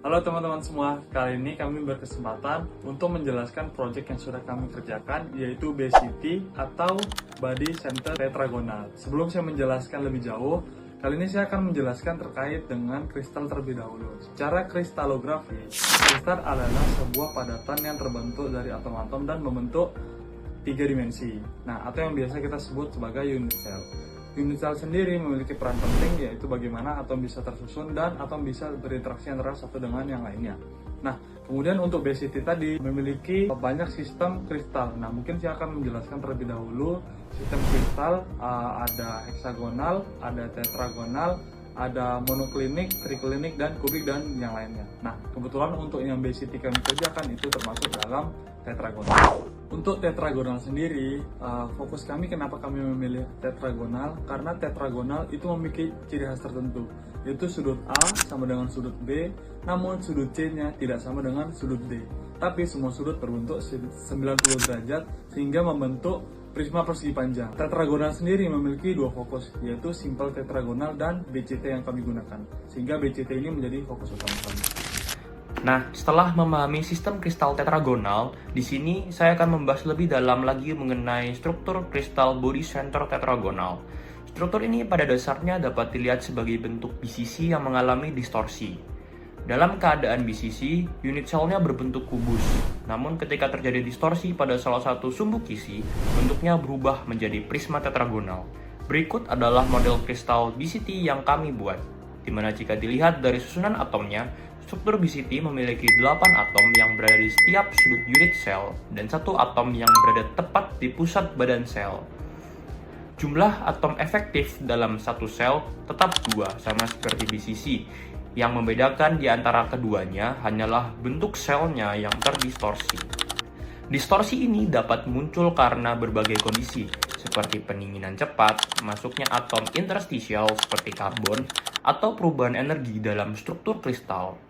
Halo teman-teman semua, kali ini kami berkesempatan untuk menjelaskan proyek yang sudah kami kerjakan, yaitu BCT atau Body Center Tetragonal. Sebelum saya menjelaskan lebih jauh, kali ini saya akan menjelaskan terkait dengan kristal terlebih dahulu. Secara kristalografi, kristal adalah sebuah padatan yang terbentuk dari atom-atom dan membentuk 3 dimensi. Nah, atau yang biasa kita sebut sebagai unit cell. Unit cell sendiri memiliki peran penting, yaitu bagaimana atom bisa tersusun dan atom bisa berinteraksi antara satu dengan yang lainnya. Nah, kemudian untuk BCT tadi memiliki banyak sistem kristal. Nah, mungkin saya akan menjelaskan terlebih dahulu sistem kristal. Ada heksagonal, ada tetragonal, ada monoklinik, triklinik, dan kubik, dan yang lainnya. Nah, kebetulan untuk yang BCT kami kerjakan itu termasuk dalam tetragonal. Untuk tetragonal sendiri, fokus kami kenapa kami memilih tetragonal, karena tetragonal itu memiliki ciri khas tertentu, yaitu sudut A sama dengan sudut B, namun sudut C-nya tidak sama dengan sudut D. Tapi semua sudut berbentuk 90 derajat sehingga membentuk prisma persegi panjang. Tetragonal sendiri memiliki dua fokus, yaitu simple tetragonal dan BCT yang kami gunakan, sehingga BCT ini menjadi fokus utama kami. Nah, setelah memahami sistem kristal tetragonal, di sini saya akan membahas lebih dalam lagi mengenai struktur kristal body center tetragonal. Struktur ini pada dasarnya dapat dilihat sebagai bentuk BCC yang mengalami distorsi. Dalam keadaan BCC, unit selnya berbentuk kubus. Namun ketika terjadi distorsi pada salah satu sumbu kisi, bentuknya berubah menjadi prisma tetragonal. Berikut adalah model kristal BCT yang kami buat, di mana jika dilihat dari susunan atomnya, struktur BCT memiliki 8 atom yang berada di setiap sudut unit sel dan 1 atom yang berada tepat di pusat badan sel. Jumlah atom efektif dalam satu sel tetap 2, sama seperti BCC. Yang membedakan di antara keduanya hanyalah bentuk selnya yang terdistorsi. Distorsi ini dapat muncul karena berbagai kondisi, seperti pendinginan cepat, masuknya atom interstisial seperti karbon, atau perubahan energi dalam struktur kristal.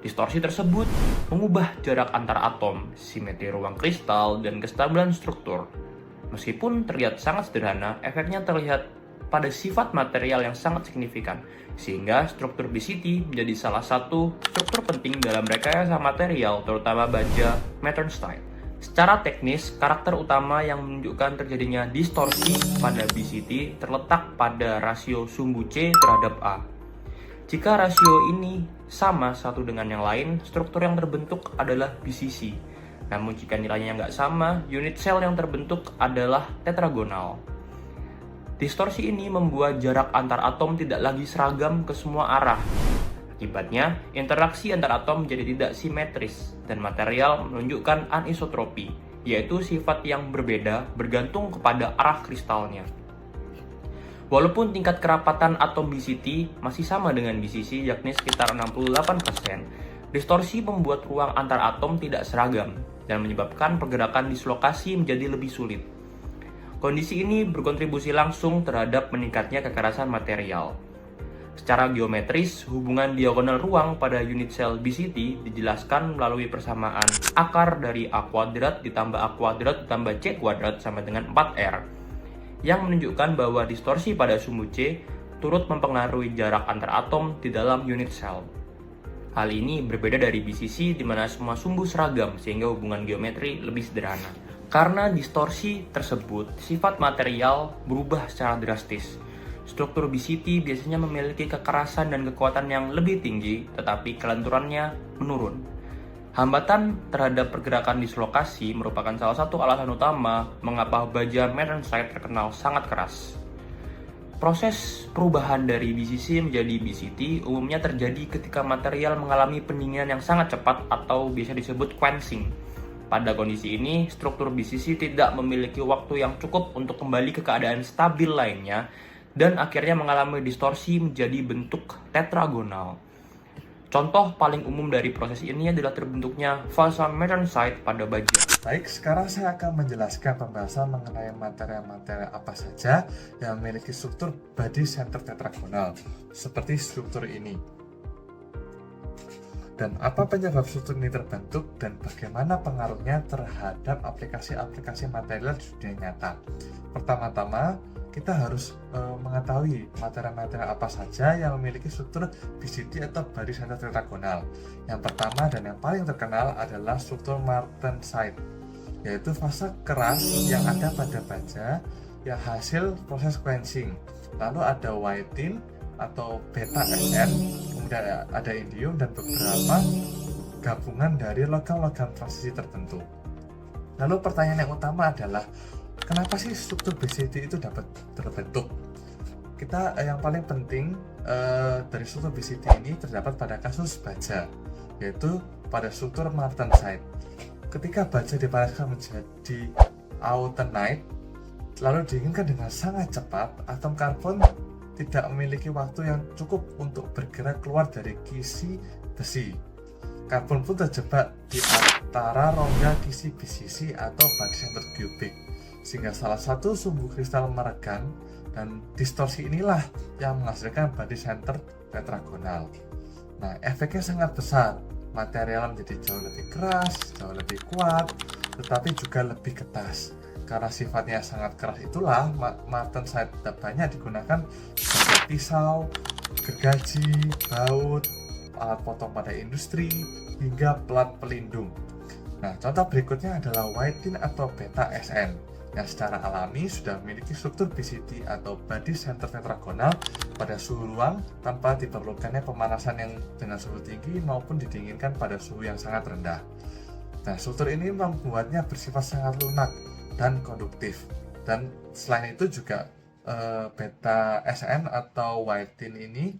Distorsi tersebut mengubah jarak antar atom, simetri ruang kristal, dan kestabilan struktur. Meskipun terlihat sangat sederhana, efeknya terlihat pada sifat material yang sangat signifikan, sehingga struktur BCT menjadi salah satu struktur penting dalam rekayasa material, terutama baja Metternich. Secara teknis, karakter utama yang menunjukkan terjadinya distorsi pada BCT terletak pada rasio sumbu C terhadap A. Jika rasio ini sama satu dengan yang lain, struktur yang terbentuk adalah BCC. Namun jika nilainya nggak sama, unit sel yang terbentuk adalah tetragonal. Distorsi ini membuat jarak antar atom tidak lagi seragam ke semua arah. Akibatnya, interaksi antar atom menjadi tidak simetris dan material menunjukkan anisotropi, yaitu sifat yang berbeda bergantung kepada arah kristalnya. Walaupun tingkat kerapatan atom BCT masih sama dengan BCC, yakni sekitar 68%, distorsi membuat ruang antar atom tidak seragam dan menyebabkan pergerakan dislokasi menjadi lebih sulit. Kondisi ini berkontribusi langsung terhadap meningkatnya kekerasan material. Secara geometris, hubungan diagonal ruang pada unit sel BCT dijelaskan melalui persamaan akar dari A kuadrat ditambah A kuadrat ditambah C kuadrat sama dengan 4R, yang menunjukkan bahwa distorsi pada sumbu C turut mempengaruhi jarak antar atom di dalam unit sel. Hal ini berbeda dari BCC di mana semua sumbu seragam sehingga hubungan geometri lebih sederhana. Karena distorsi tersebut, sifat material berubah secara drastis. Struktur BCT biasanya memiliki kekerasan dan kekuatan yang lebih tinggi, tetapi kelenturannya menurun. Hambatan terhadap pergerakan dislokasi merupakan salah satu alasan utama mengapa baja Metternich terkenal sangat keras. Proses perubahan dari BCC menjadi BCT umumnya terjadi ketika material mengalami pendinginan yang sangat cepat atau biasa disebut quenching. Pada kondisi ini, struktur BCC tidak memiliki waktu yang cukup untuk kembali ke keadaan stabil lainnya dan akhirnya mengalami distorsi menjadi bentuk tetragonal. Contoh paling umum dari proses ini adalah terbentuknya fasa Metternich pada baja. Baik, sekarang saya akan menjelaskan pembahasan mengenai material-material apa saja yang memiliki struktur body center tetragonal, seperti struktur ini. Dan apa penyebab struktur ini terbentuk dan bagaimana pengaruhnya terhadap aplikasi-aplikasi material di dunia nyata. Pertama-tama, kita harus mengetahui materi-materi apa saja yang memiliki struktur BCD atau body center tetragonal. Yang pertama dan yang paling terkenal adalah struktur martensite, yaitu fase keras yang ada pada baja yang hasil proses quenching. Lalu ada whiting atau beta SN, kemudian ada indium dan beberapa gabungan dari logam-logam transisi tertentu. Lalu pertanyaan yang utama adalah kenapa sih struktur BCD itu dapat terbentuk? Yang paling penting dari struktur BCD ini terdapat pada kasus baja, yaitu pada struktur martensite. Ketika baja dipanaskan menjadi austenite, lalu dinginkan dengan sangat cepat, atom karbon tidak memiliki waktu yang cukup untuk bergerak keluar dari kisi besi. Karbon pun terjebak di antara rongga kisi BCC atau body center cubic, sehingga salah satu sumbu kristal meregang, dan distorsi inilah yang menghasilkan body center tetragonal. Nah, efeknya sangat besar. Material menjadi jauh lebih keras, jauh lebih kuat, tetapi juga lebih ketas. Karena sifatnya sangat keras itulah martensite banyak digunakan sebagai pisau, gergaji, baut, alat potong pada industri, hingga pelat pelindung. Nah, contoh berikutnya adalah whiting atau beta SN yang secara alami sudah memiliki struktur BCD atau body center tetragonal pada suhu ruang tanpa diperlukannya pemanasan yang dengan suhu tinggi maupun didinginkan pada suhu yang sangat rendah. Nah, struktur ini membuatnya bersifat sangat lunak dan konduktif. Dan selain itu juga beta SN atau whiting ini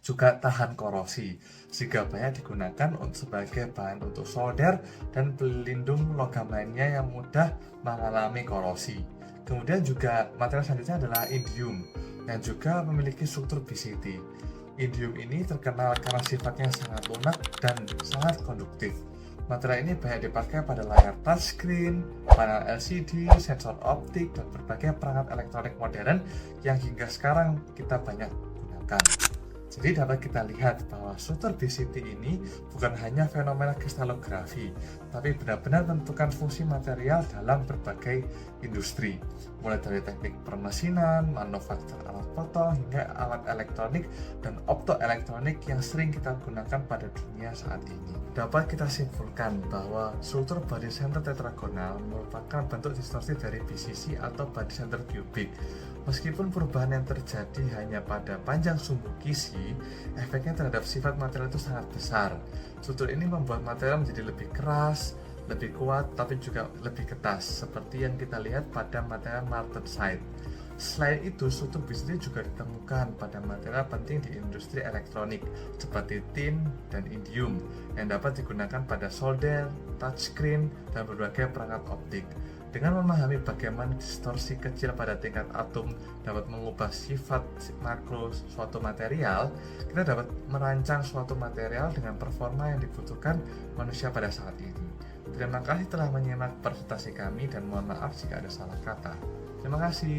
juga tahan korosi, sehingga banyak digunakan sebagai bahan untuk solder dan pelindung logam lainnya yang mudah mengalami korosi. Kemudian juga material selanjutnya adalah indium yang juga memiliki struktur BCD. Indium ini terkenal karena sifatnya sangat lunak dan sangat konduktif. Material ini banyak dipakai pada layar touchscreen, panel LCD, sensor optik, dan berbagai perangkat elektronik modern yang hingga sekarang kita banyak gunakan. Jadi dapat kita lihat bahwa struktur BCD ini bukan hanya fenomena kristalografi, tapi benar-benar menentukan fungsi material dalam berbagai industri, mulai dari teknik permesinan, manufaktur alat potong, hingga alat elektronik dan optoelektronik yang sering kita gunakan pada dunia saat ini. Dapat kita simpulkan bahwa struktur body center tetragonal merupakan bentuk distorsi dari BCC atau body center cubic. Meskipun perubahan yang terjadi hanya pada panjang sumbu kisi, efeknya terhadap sifat material itu sangat besar. Struktur ini membuat material menjadi lebih keras, lebih kuat, tapi juga lebih ketas, seperti yang kita lihat pada material martensite. Selain itu, struktur BCD juga ditemukan pada material penting di industri elektronik, seperti tin dan indium, yang dapat digunakan pada solder, touchscreen, dan berbagai perangkat optik. Dengan memahami bagaimana distorsi kecil pada tingkat atom dapat mengubah sifat makro suatu material, kita dapat merancang suatu material dengan performa yang dibutuhkan manusia pada saat ini. Terima kasih telah menyimak presentasi kami dan mohon maaf jika ada salah kata. Terima kasih.